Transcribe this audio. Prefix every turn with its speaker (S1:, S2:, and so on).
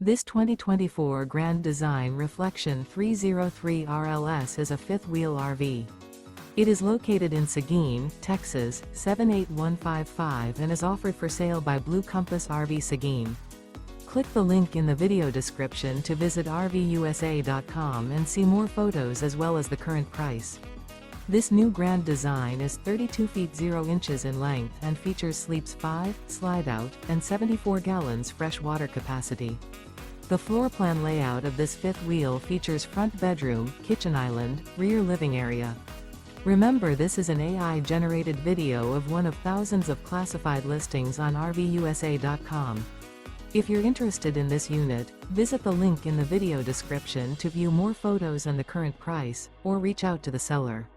S1: This 2024 Grand Design Reflection 303 RLS is a fifth-wheel RV. It is located in Seguin, Texas, 78155 and is offered for sale by Blue Compass RV Seguin. Click the link in the video description to visit RVUSA.com and see more photos as well as the current price. This new Grand Design is 32 feet 0 inches in length and features sleeps 5, slide-out, and 74 gallons fresh water capacity. The floor plan layout of this fifth wheel features front bedroom, kitchen island, rear living area. Remember, this is an AI-generated video of one of thousands of classified listings on RVUSA.com. If you're interested in this unit, visit the link in the video description to view more photos and the current price, or reach out to the seller.